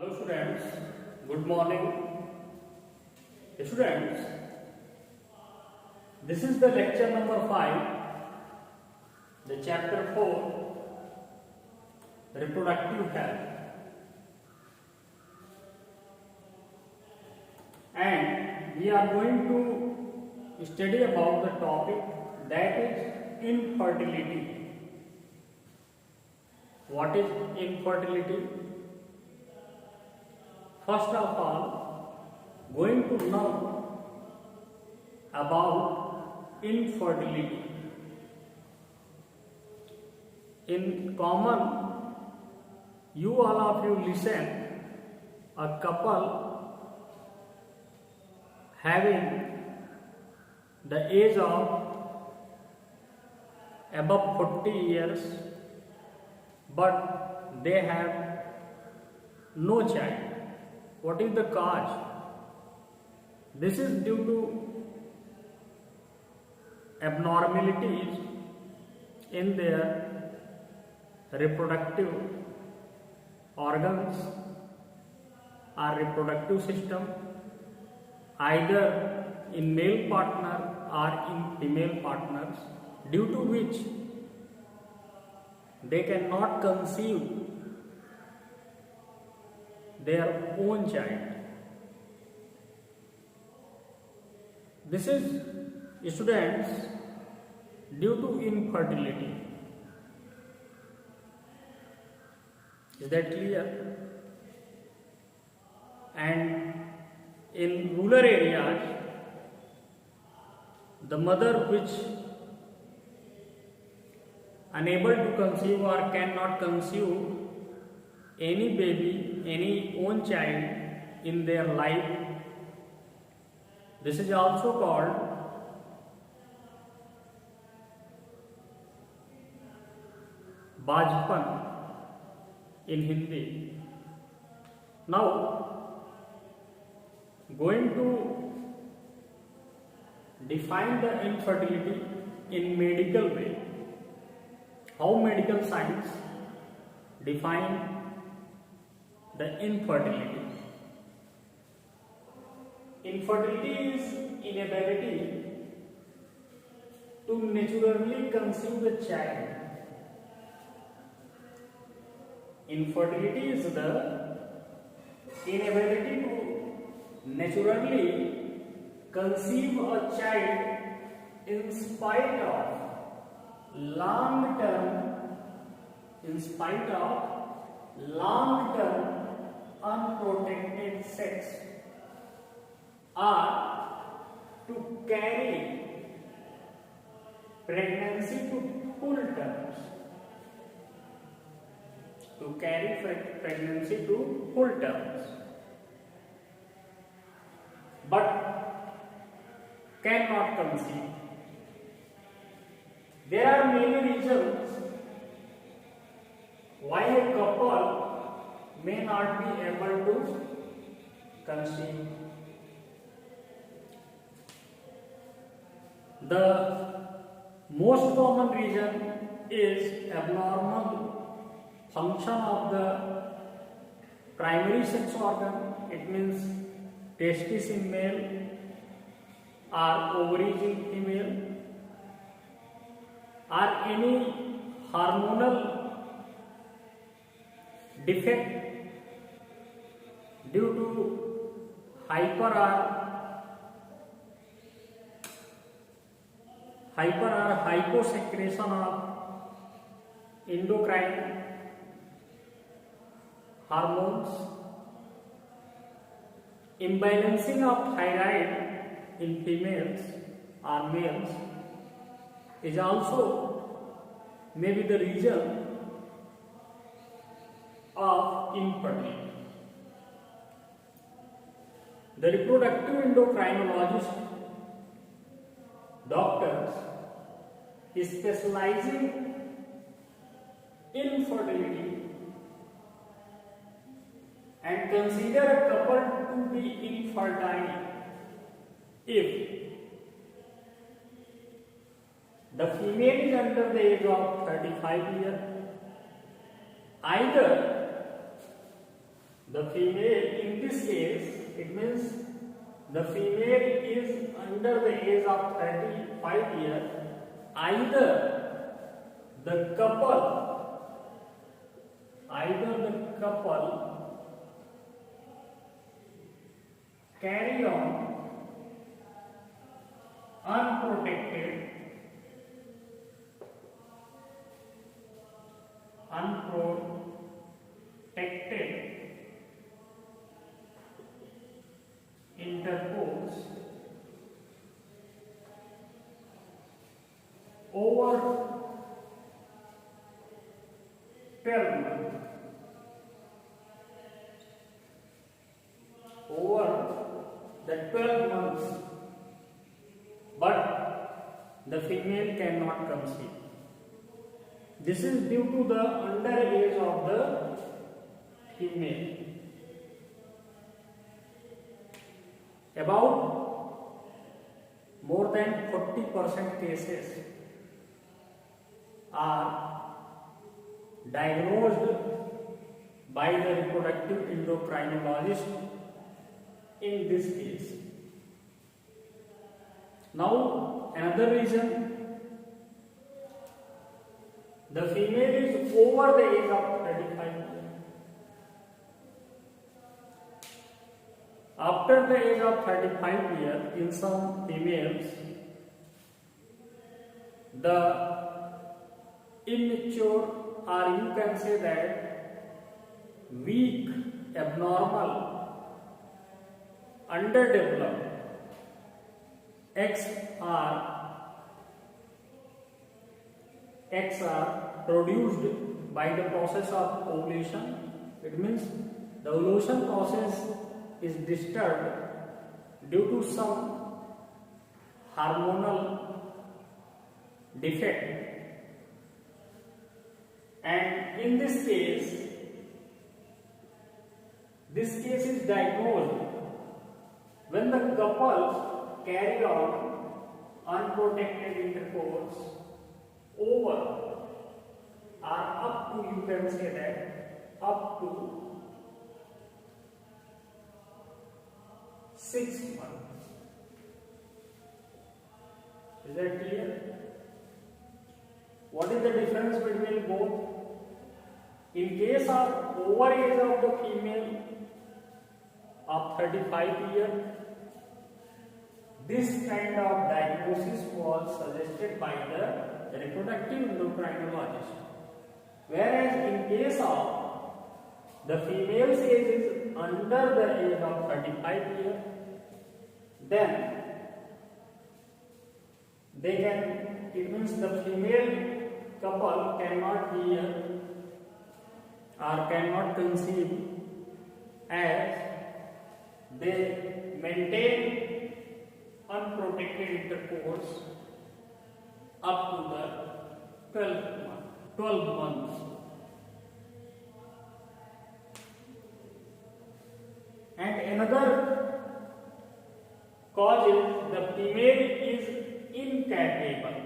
Hello students, good morning. Students, this is the lecture number 5, the chapter 4, reproductive health. And we are going to study about the topic that is infertility. What is infertility? First of all, going to know about infertility. In common, you all of you listen, a couple having the age of above 40 years, but they have no child. What is the cause? This is due to abnormalities in their reproductive organs or reproductive system, either in male partner or in female partners, due to which they cannot conceive their own child. This is, students, due to infertility. Is that clear? And in rural areas, the mother which unable to conceive or cannot conceive any baby, any own child in their life, this is also called bajpan in Hindi. Now, going to define the infertility in medical way. How medical science define the infertility. Infertility is inability to naturally conceive the child. Infertility is the inability to naturally conceive a child in spite of long-term unprotected sex, or to carry pregnancy to full terms. To carry pregnancy to full terms, but cannot conceive. There are many reasons why a couple may not be able to conceive. The most common reason is abnormal function of the primary sex organ. It means testis in male or ovaries in female, or any hormonal defect due to hyper or hyposecretion of endocrine hormones, imbalancing of thyroid in females or males is also maybe the reason of infertility. The reproductive endocrinologist doctors is specializing in fertility and consider a couple to be infertile if the female is under the age of 35 years, either the female, in this case, it means the female is under the age of 35 years, either the couple carry on unprotected intercourse over 12 months. Over the 12 months, but the female cannot conceive. This is due to the underage of the female. About more than 40% cases are diagnosed by the reproductive endocrinologist in this case. Now, another reason, the female is over the age of 35 years. After the age of 35 years, in some females, the immature, or you can say that weak, abnormal, underdeveloped eggs are produced by the process of ovulation. It means the ovulation process is disturbed due to some hormonal defect, and in this case is diagnosed when the couples carry on unprotected intercourse over or up to, you can say that, up to 6 months. Is that clear? What is the difference between both? In case of overage of the female of 35 years, this kind of diagnosis was suggested by the reproductive endocrinologist. Whereas in case of the female's age is under the age of 35 years, then they can, it means the female couple cannot bear or cannot conceive, as they maintain unprotected intercourse up to the 12 months. And another cause is the female is incapable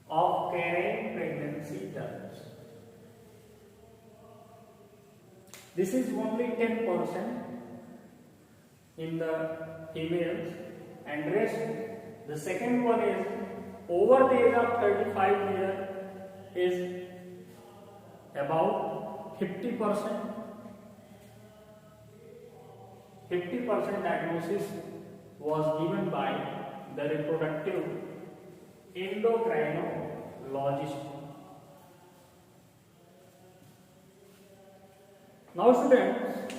of carrying pregnancy germs. This is only 10% in the females, and rest, the second one is over the age of 35 years is about 50%. 50% diagnosis was given by the reproductive endocrinologist. Now students,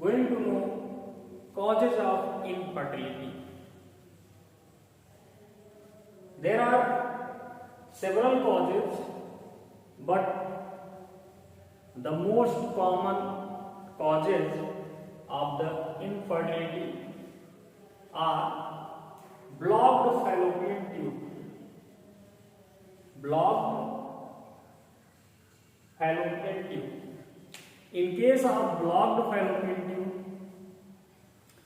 going to know causes of infertility. There are several causes, but the most common causes of the infertility are blocked fallopian tube. Blocked fallopian tube. In case of blocked fallopian tube,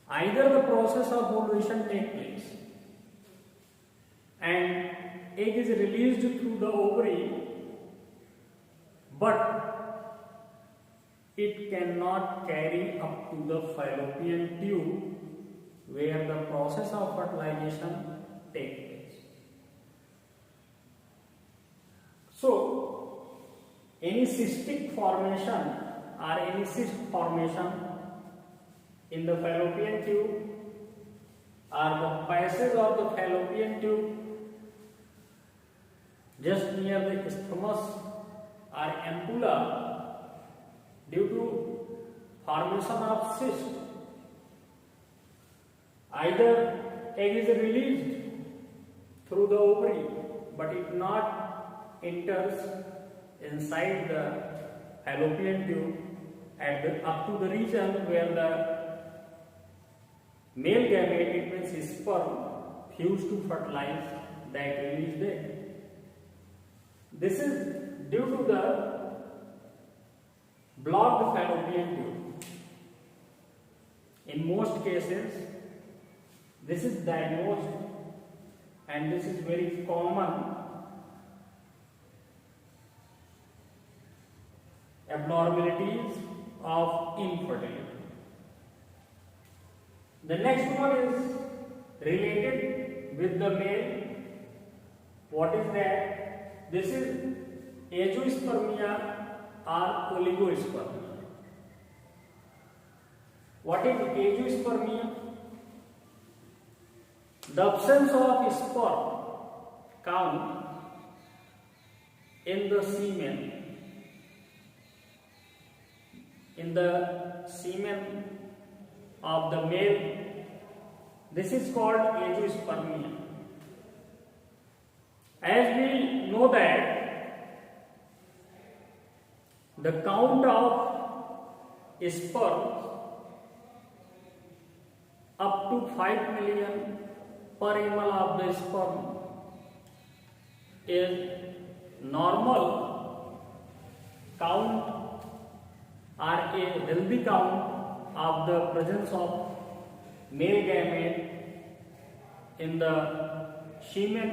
either the process of ovulation takes place and egg is released through the ovary, but it cannot carry up to the fallopian tube where the process of fertilization takes place. So, any cystic formation or any cyst formation in the fallopian tube or the passage of the fallopian tube just near the isthmus or ampulla due to formation of cyst, either egg is released through the ovary but it not enters inside the fallopian tube up to the region where the male gamete, it means sperm, fuse to fertilize that released egg. This is due to the blocked fallopian tube. In most cases, this is diagnosed and this is very common abnormalities of infertility. The next one is related with the male. What is that? This is azoospermia or oligospermia. What is azoospermia? The absence of sperm count in the semen. In the semen of the male, this is called azoospermia. As we know that the count of sperm up to 5 million per ml of the sperm is normal count or a healthy count of the presence of male gamete in the semen.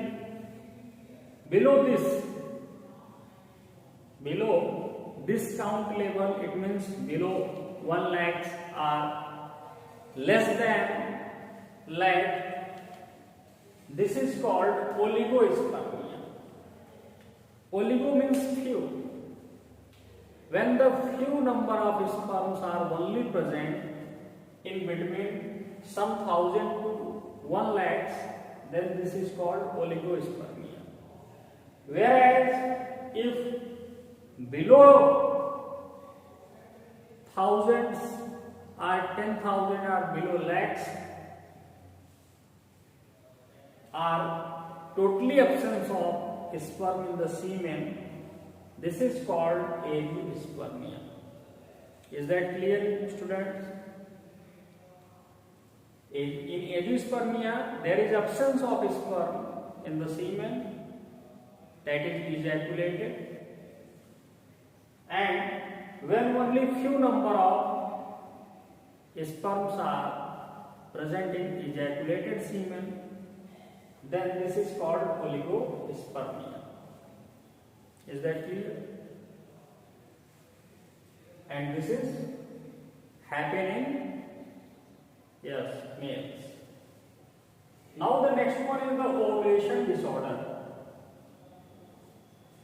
Below this count level, it means below 1 lakh or less than lakh, this is called oligospermia. Oligo means few. When the few number of sperms are only present in between some thousand to 1 lakhs, then this is called oligospermia. Whereas if below thousands or 10,000 or below lakhs are totally absence of sperm in the semen, this is called azoospermia. Is that clear, students? In azoospermia, there is absence of sperm in the semen, that is ejaculated, and when only few number of sperms are present in ejaculated semen, then this is called oligospermia. Is that clear? And this is happening, yes, males. Now the next one is the ovulation disorder.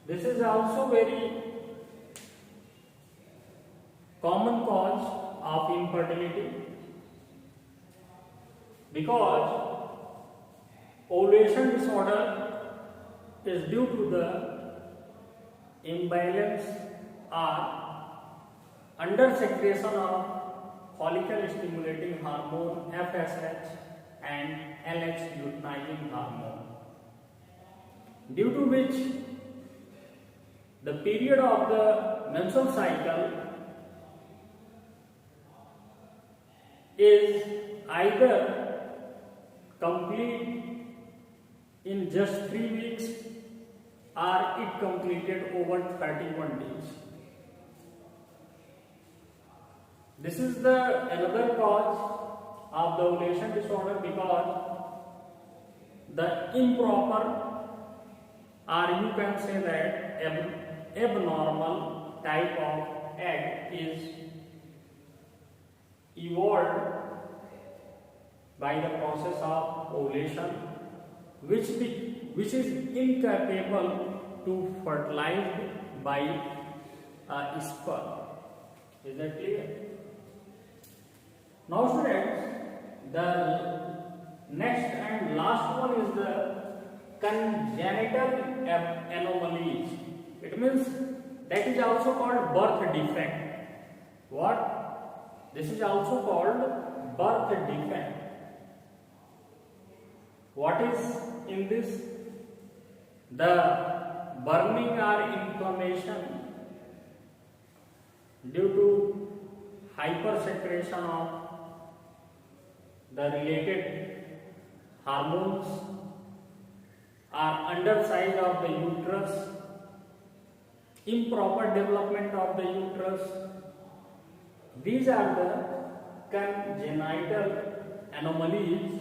This is also very common cause of infertility, because ovulation disorder is due to the imbalance or under secretion of follicle stimulating hormone FSH and LH luteinizing hormone, due to which the period of the menstrual cycle is either complete in just 3 weeks or it completed over 31 days. This is the another cause of the ovulation disorder, because the improper, or you can say that abnormal type of egg is evolved by the process of ovulation, which is incapable to fertilize by a sperm. Is that clear? Now students, the next and last one is the congenital anomalies. It means that is also called birth defect. What? This is also called birth defect. What is in this? The burning or inflammation due to hypersecretion of the related hormones or undersize of the uterus, improper development of the uterus. These are the congenital anomalies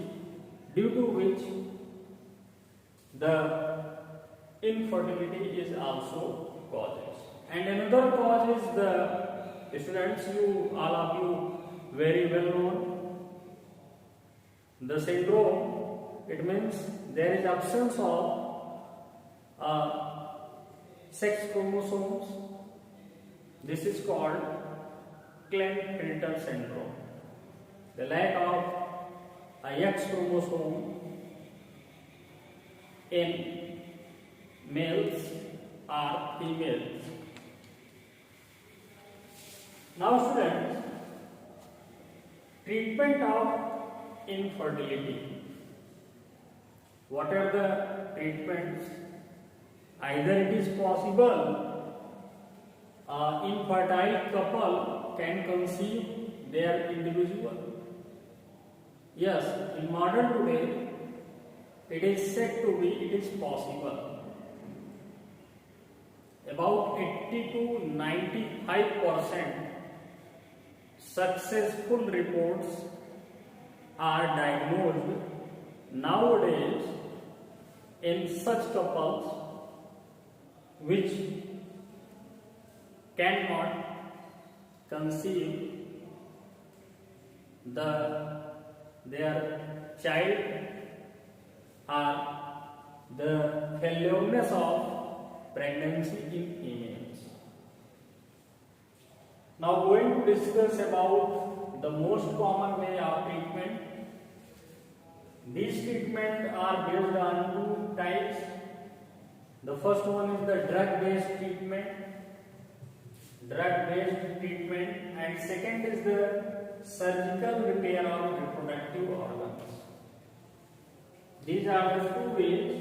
due to which the infertility is also causes. And another cause is the students, all of you very well known, the syndrome. It means there is absence of sex chromosomes. This is called Klinefelter syndrome. The lack of a X chromosome in males or females. Now students, treatment of infertility. What are the treatments? Either it is possible infertile couple can conceive their individual. Yes, in modern today, it is said to be it is possible. About 80 to 95% successful reports are diagnosed nowadays in such couples which cannot conceive their child, or the failure of pregnancy in females. Now going to discuss about the most common way of treatment. These treatments are based on two types. The first one is the drug-based treatment, and second is the surgical repair of reproductive organs. These are the two ways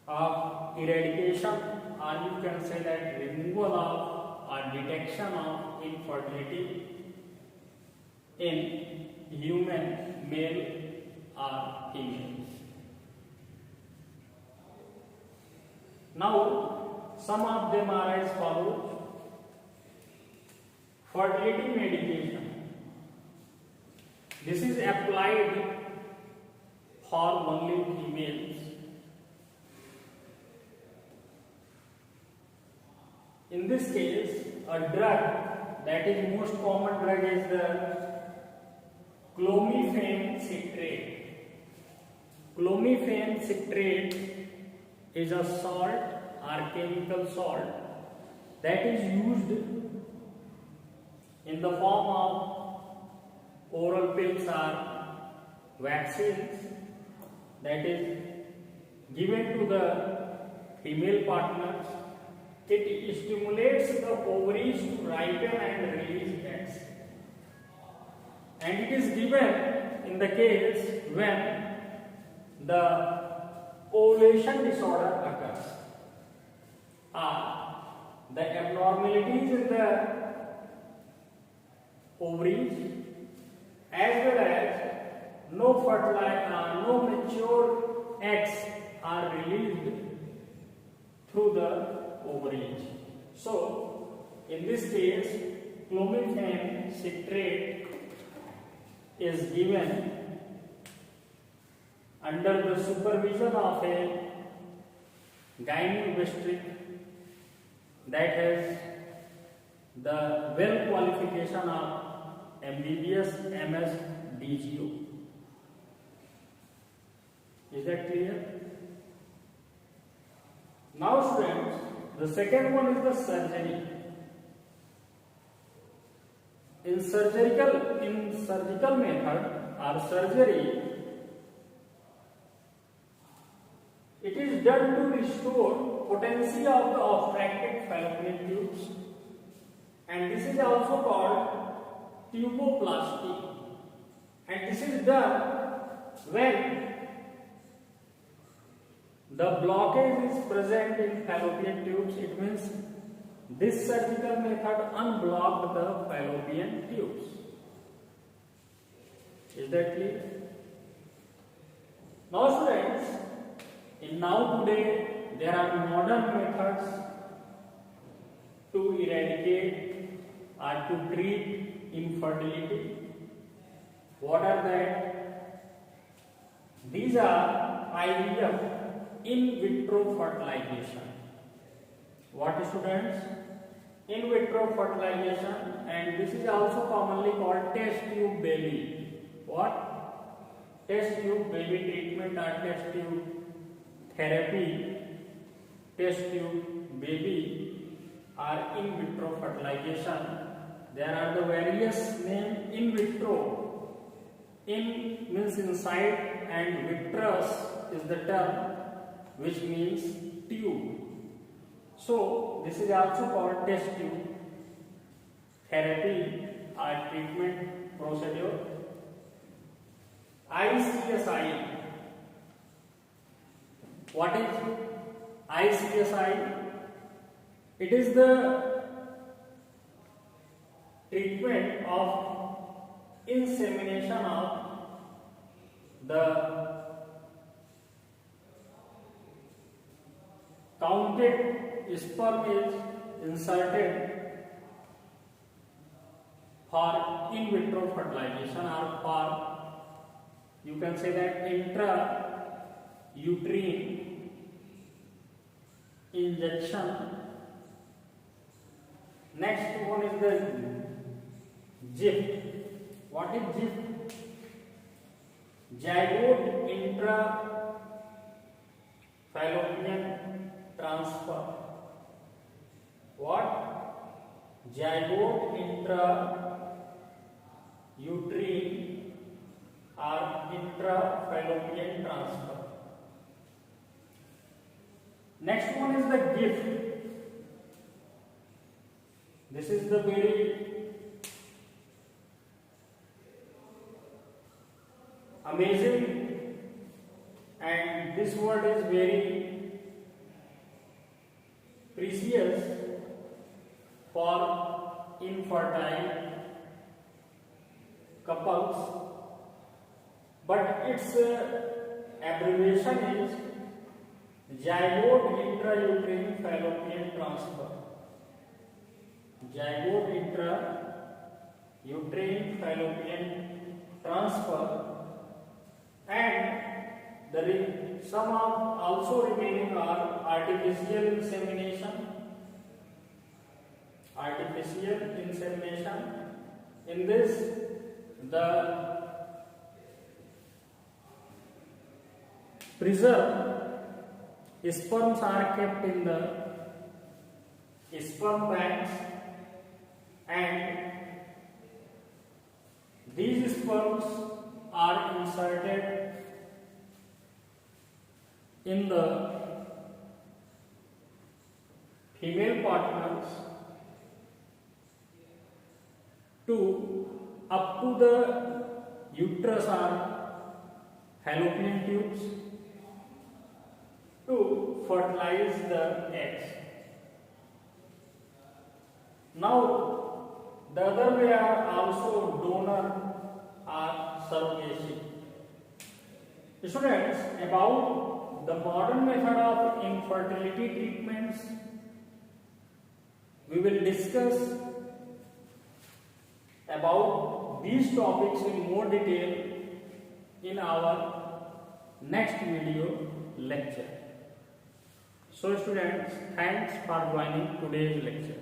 of eradication, or you can say that removal of or detection of infertility in human male or females. Now, some of them are as follows. Fertility medication. This is applied for only females. In this case, a drug that is most common drug is the clomiphene citrate. Clomiphene citrate is a salt or chemical salt that is used in the form of oral pills or vaccines that is given to the female partners. It stimulates the ovaries to ripen and release eggs, and it is given in the case when the ovulation disorder occurs, the abnormalities in the ovaries, as well as no mature eggs are released through the ovaries. So, in this case, clomiphene citrate is given under the supervision of a gynecologist that has the well qualification of MBBS, MS, DGO. Is that clear? Now students, the second one is the surgery. In surgical method or surgery, it is done to restore potency of the obstructed fallopian tubes, and this is also called tuboplasty, and this is done when the blockage is present in fallopian tubes. It means this surgical method unblocked the fallopian tubes. Is that clear? Now students, today there are modern methods to eradicate or to treat infertility. What are that? These are IVF, in vitro fertilization. What students? In vitro fertilization, and this is also commonly called test tube baby. What? Test tube baby treatment or test tube therapy. Test tube baby or in vitro fertilization. There are the various names. In vitro, in means inside, and vitreous is the term which means tube. So this is also called test tube therapy or treatment procedure. ICSI. What is ICSI? It is the treatment of insemination of the counted sperm is inserted for in vitro fertilization, or for, you can say that, intrauterine injection. Next one is the GIFT. What is GIFT? Zygote intrafallopian transfer. What? Zygote intrauterine or intrafallopian transfer. Next one is the GIFT. This is the very amazing, and this word is very precious for infertile couples, but its abbreviation is zygote intrauterine fallopian transfer. Zygote intrauterine fallopian transfer, and some of also remaining are artificial insemination. Artificial insemination. In this, the preserved sperms are kept in the sperm banks, and these sperms are inserted in the female partners to up to the uterus or fallopian tubes to fertilize the eggs. Now, the other way are also donor or surrogacy. Students, about the modern method of infertility treatments, we will discuss about these topics in more detail in our next video lecture. So students, thanks for joining today's lecture.